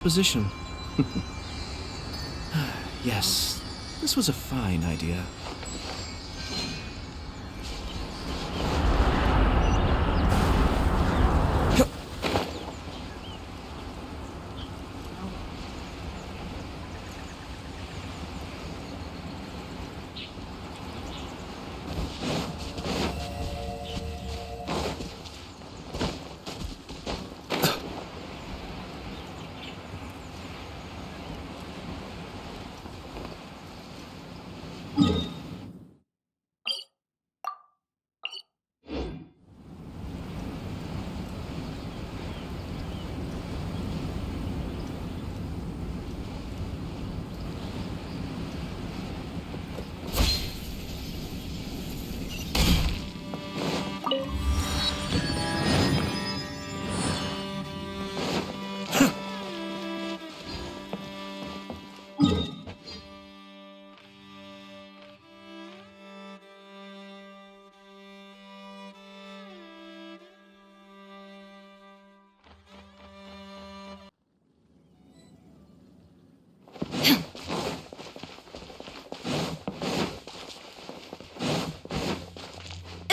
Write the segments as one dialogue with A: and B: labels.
A: Position. Yes, this was a fine idea.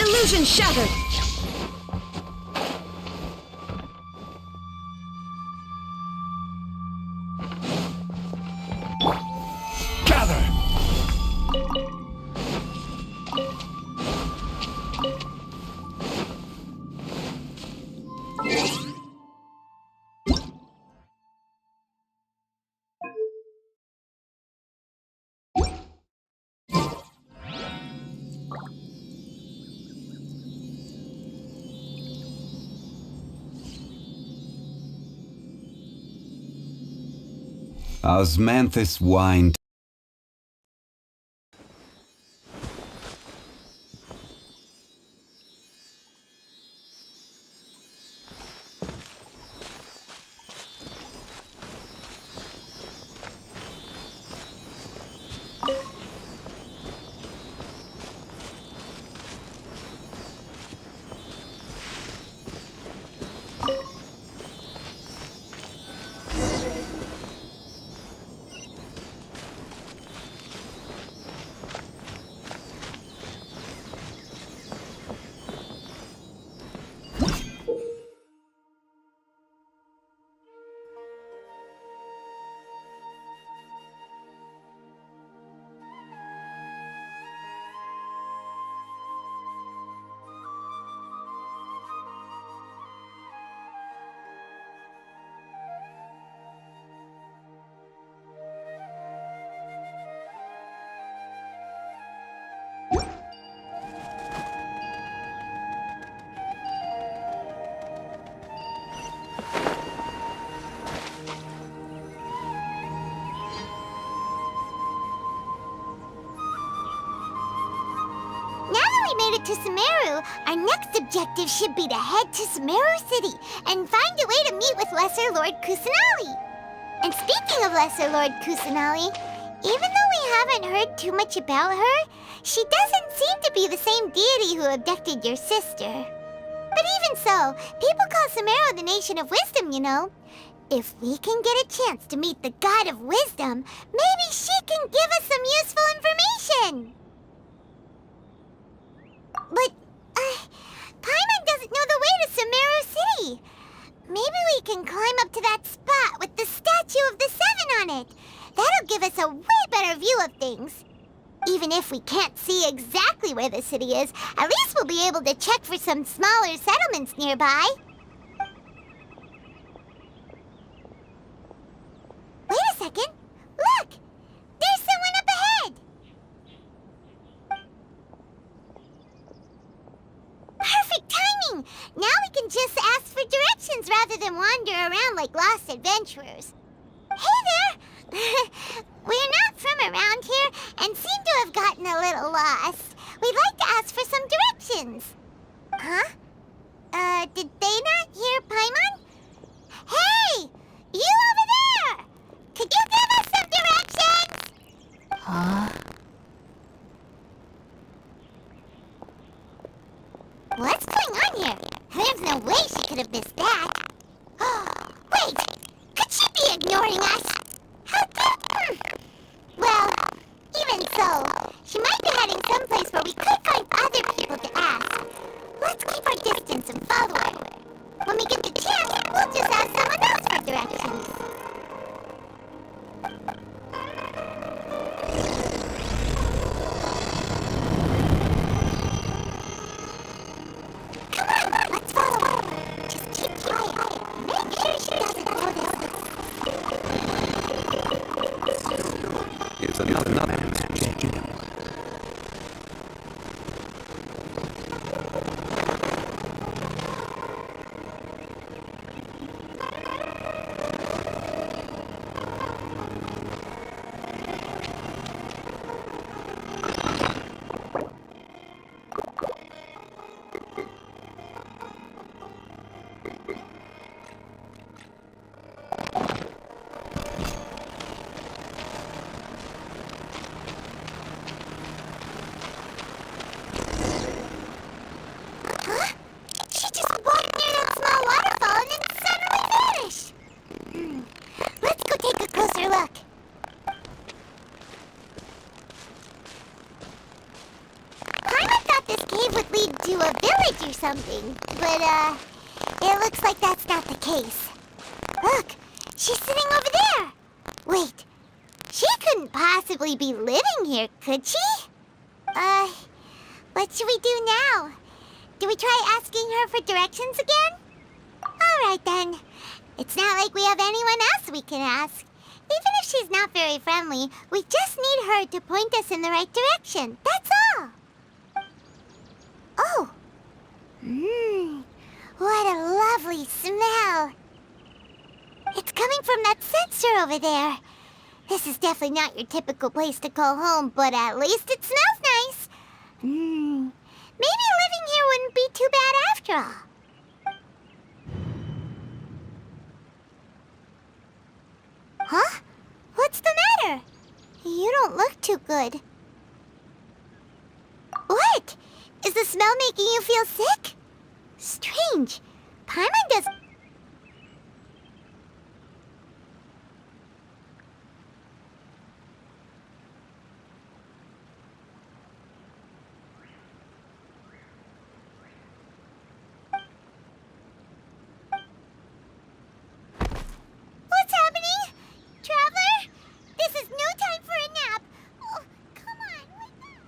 B: Illusion shattered!
A: Gather!
C: Osmanthus whined.
D: To Sumeru, our next objective should be to head to Sumeru City and find a way to meet with Lesser Lord Kusanali. And speaking of Lesser Lord Kusanali, even though we haven't heard too much about her, she doesn't seem to be the same deity who abducted your sister. But even so, people call Sumeru the Nation of Wisdom, you know. If we can get a chance to meet the God of Wisdom, maybe she can give us some useful information. But, Paimon doesn't know the way to Sumeru City. Maybe we can climb up to that spot with the statue of the Seven on it. That'll give us a way better view of things. Even if we can't see exactly where the city is, at least we'll be able to check for some smaller settlements nearby. Wait a second. Look! There's someone up ahead! Perfect timing! Now we can just ask for directions rather than wander around like lost adventurers. Hey there! We're not from around here and seem to have gotten a little lost. We'd like to ask for some directions. Huh? Did they not hear Paimon? Hey! You over there! Could you give us some directions?
B: Huh?
D: What's going on here? There's no way she could have missed that. Wait! Could she be ignoring escorting us. How well, even so, she might be heading someplace where we could find other people to ask. Let's keep our distance and follow her. When we get the chance, we'll just ask someone else for directions. Come on, let's follow her. Just keep quiet. Make sure she doesn't notice us.
C: It's another man's changing him.
D: Huh? She just walked near that small waterfall and then suddenly vanished. Let's go take a closer look. Paimon thought this cave would lead to a village or something, but, it looks like that's not the case. Look, she's sitting over there. Wait, she couldn't possibly be living here, could she? What should we do now? Do we try asking her for directions again? All right, then. It's not like we have anyone else we can ask. Even if she's not very friendly, we just need her to point us in the right direction. That's all. Oh. What a lovely smell. It's coming from that sensor over there. This is definitely not your typical place to call home, but at least it smells nice. Maybe living here wouldn't be too bad after all. Huh? What's the matter? You don't look too good. What? Is the smell making you feel sick? Strange. Paimon does... What's happening? Traveler? This is no time for a nap. Oh, come on, wake up.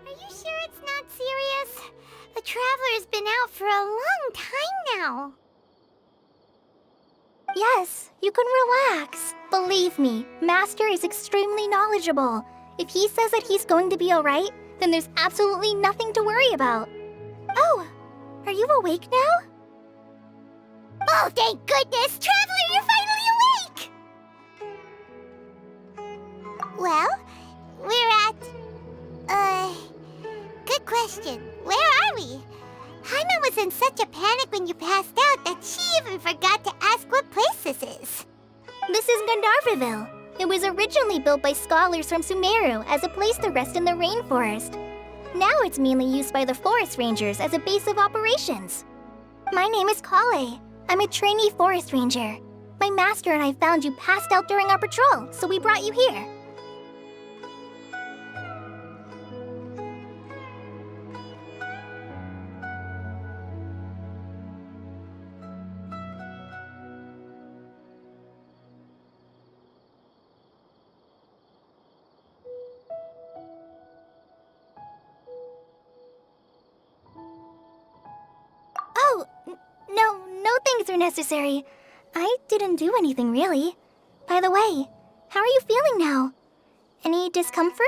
D: Are you that serious? The Traveler's been out for a long time now.
B: Yes, you can relax. Believe me, Master is extremely knowledgeable. If he says that he's going to be alright, then there's absolutely nothing to worry about. Oh, are you awake now?
D: Oh, thank goodness! Traveler, you're finally awake! Well, we're at... Good question. Where are we? Hyman was in such a panic when you passed out that she even forgot to ask what place this is.
B: This is Gandharvaville. It was originally built by scholars from Sumeru as a place to rest in the rainforest. Now it's mainly used by the forest rangers as a base of operations. My name is Kale. I'm a trainee forest ranger. My master and I found you passed out during our patrol, so we brought you here. Oh, no things are necessary. I didn't do anything really. By the way, how are you feeling now? Any discomfort?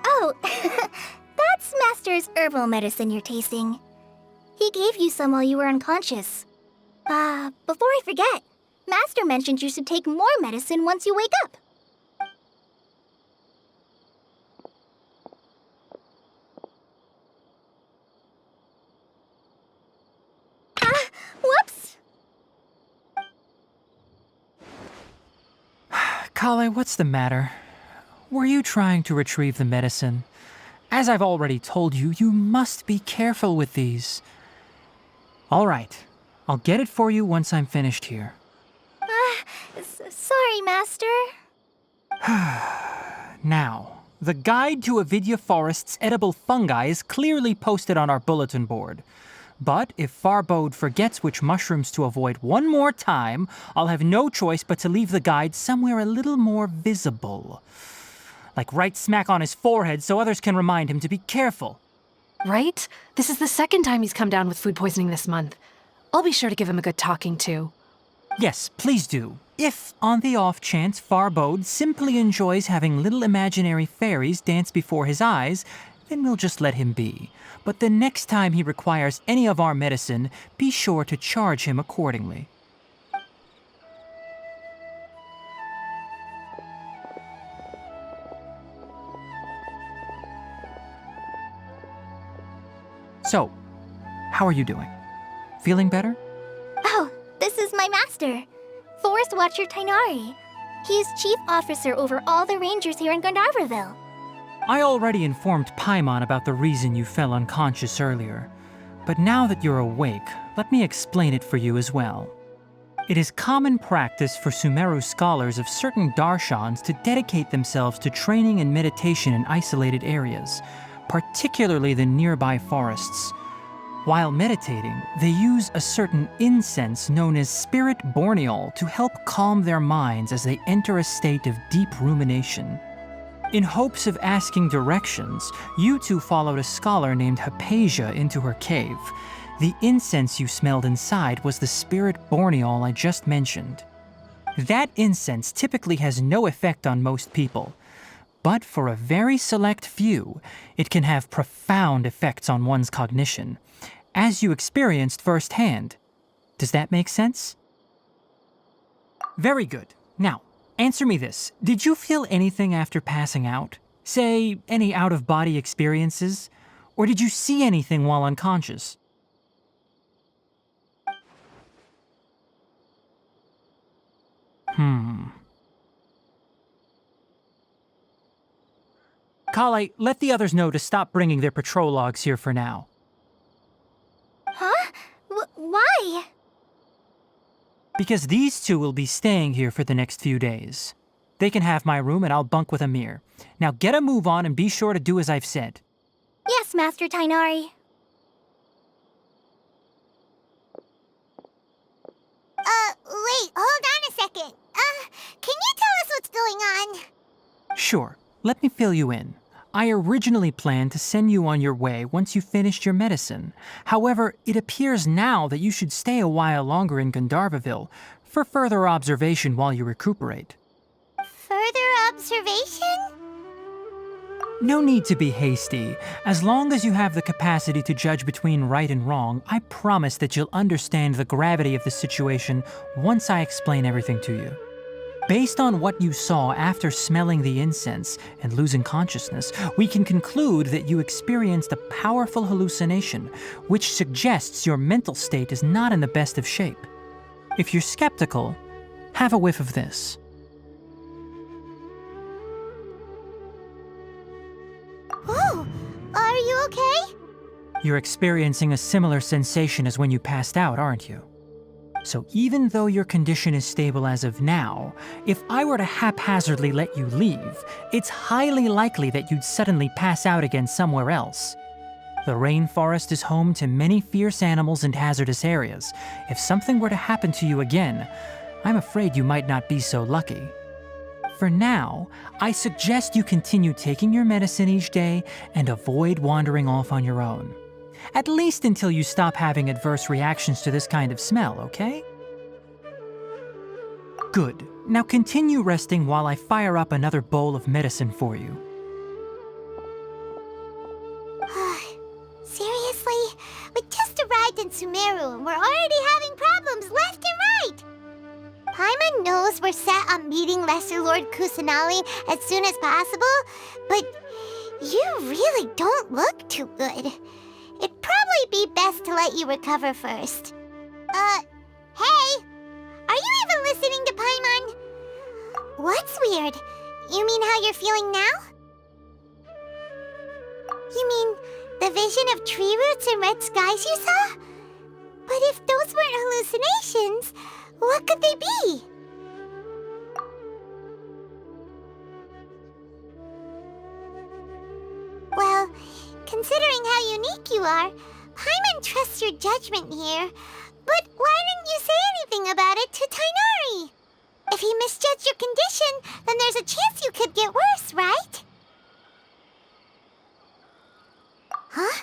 B: Oh, that's Master's herbal medicine you're tasting. He gave you some while you were unconscious. Before I forget, Master mentioned you should take more medicine once you wake up. Whoops!
E: Kale, what's the matter? Were you trying to retrieve the medicine? As I've already told you, you must be careful with these. All right, I'll get it for you once I'm finished here.
B: Sorry, Master.
E: Now, the guide to Avidya Forest's edible fungi is clearly posted on our bulletin board. But if Farbode forgets which mushrooms to avoid one more time, I'll have no choice but to leave the guide somewhere a little more visible. Like right smack on his forehead so others can remind him to be careful.
F: Right? This is the second time he's come down with food poisoning this month. I'll be sure to give him a good talking to.
E: Yes, please do. If, on the off chance, Farbode simply enjoys having little imaginary fairies dance before his eyes, then we'll just let him be. But the next time he requires any of our medicine, be sure to charge him accordingly. So, how are you doing? Feeling better?
B: Oh, this is my master, Forest Watcher Tainari. He is chief officer over all the rangers here in Gandharvaville.
E: I already informed Paimon about the reason you fell unconscious earlier. But now that you're awake, let me explain it for you as well. It is common practice for Sumeru scholars of certain darshans to dedicate themselves to training and meditation in isolated areas, particularly the nearby forests. While meditating, they use a certain incense known as spirit borneol to help calm their minds as they enter a state of deep rumination. In hopes of asking directions, you two followed a scholar named Hypatia into her cave. The incense you smelled inside was the spirit borneol I just mentioned. That incense typically has no effect on most people, but for a very select few, it can have profound effects on one's cognition, as you experienced firsthand. Does that make sense? Very good. Now, answer me this. Did you feel anything after passing out? Say, any out-of-body experiences? Or did you see anything while unconscious? Kale, let the others know to stop bringing their patrol logs here for now.
B: Huh? Why?
E: Because these two will be staying here for the next few days. They can have my room and I'll bunk with Amir. Now get a move on and be sure to do as I've said.
B: Yes, Master Tainari.
D: Wait, hold on a second. Can you tell us what's going on?
E: Sure, let me fill you in. I originally planned to send you on your way once you finished your medicine. However, it appears now that you should stay a while longer in Gandharvaville for further observation while you recuperate.
D: Further observation?
E: No need to be hasty. As long as you have the capacity to judge between right and wrong, I promise that you'll understand the gravity of the situation once I explain everything to you. Based on what you saw after smelling the incense and losing consciousness, we can conclude that you experienced a powerful hallucination, which suggests your mental state is not in the best of shape. If you're skeptical, have a whiff of this.
D: Oh, are you okay?
E: You're experiencing a similar sensation as when you passed out, aren't you? So even though your condition is stable as of now, if I were to haphazardly let you leave, it's highly likely that you'd suddenly pass out again somewhere else. The rainforest is home to many fierce animals and hazardous areas. If something were to happen to you again, I'm afraid you might not be so lucky. For now, I suggest you continue taking your medicine each day and avoid wandering off on your own. At least until you stop having adverse reactions to this kind of smell, okay? Good. Now continue resting while I fire up another bowl of medicine for you.
D: Seriously? We just arrived in Sumeru and we're already having problems left and right! Paimon knows we're set on meeting Lesser Lord Kusanali as soon as possible, but you really don't look too good. It'd probably be best to let you recover first. Hey! Are you even listening to Paimon? What's weird? You mean how you're feeling now? You mean the vision of tree roots and red skies you saw? But if those weren't hallucinations, what could they be? Well, considering how unique you are, Paimon trusts your judgment here. But why didn't you say anything about it to Tainari? If he misjudged your condition, then there's a chance you could get worse, right? Huh?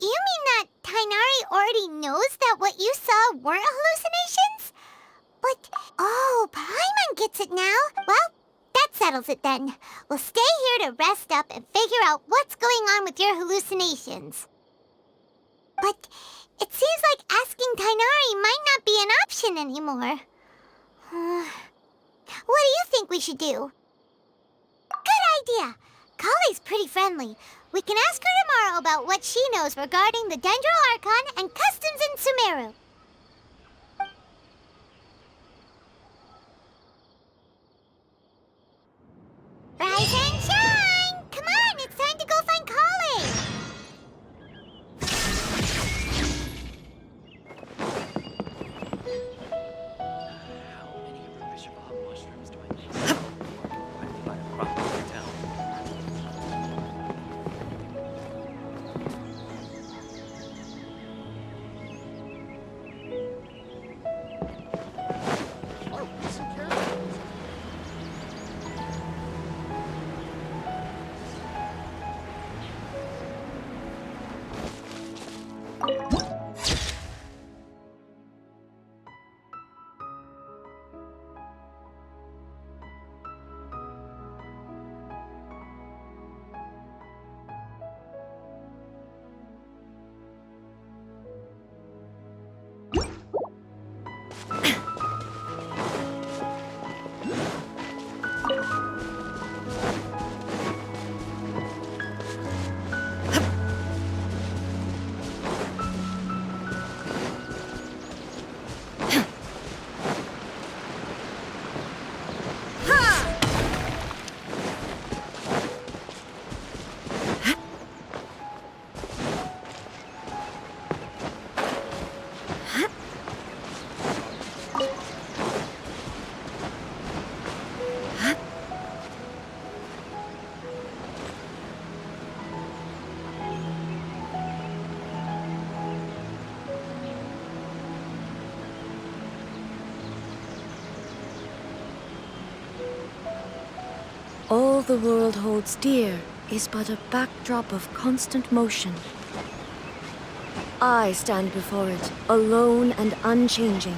D: You mean that Tainari already knows that what you saw weren't hallucinations? But, oh, Paimon gets it now. Well, that settles it then. We'll stay here to rest up and figure out what's going on with your hallucinations. But it seems like asking Tainari might not be an option anymore. What do you think we should do? Good idea. Kale's pretty friendly. We can ask her tomorrow about what she knows regarding the Dendro Archon and customs in Sumeru. Rise and shine! Come on, it's time to go find Kale!
G: All the world holds dear is but a backdrop of constant motion. I stand before it, alone and unchanging.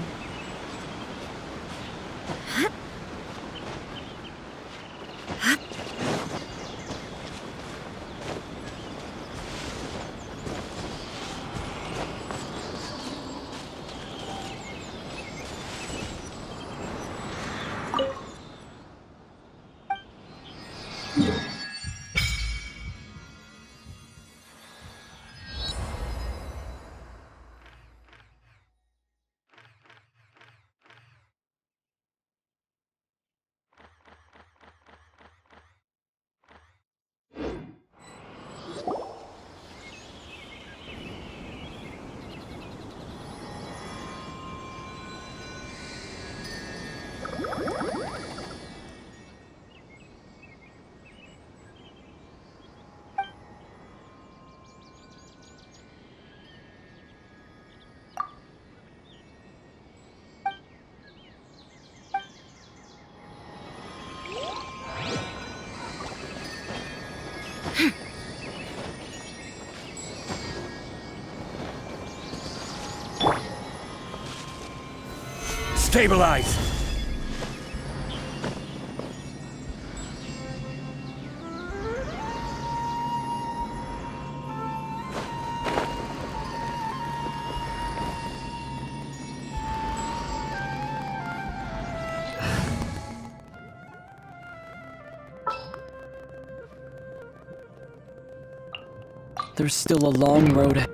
A: Stabilize!
H: There's still a long road ahead.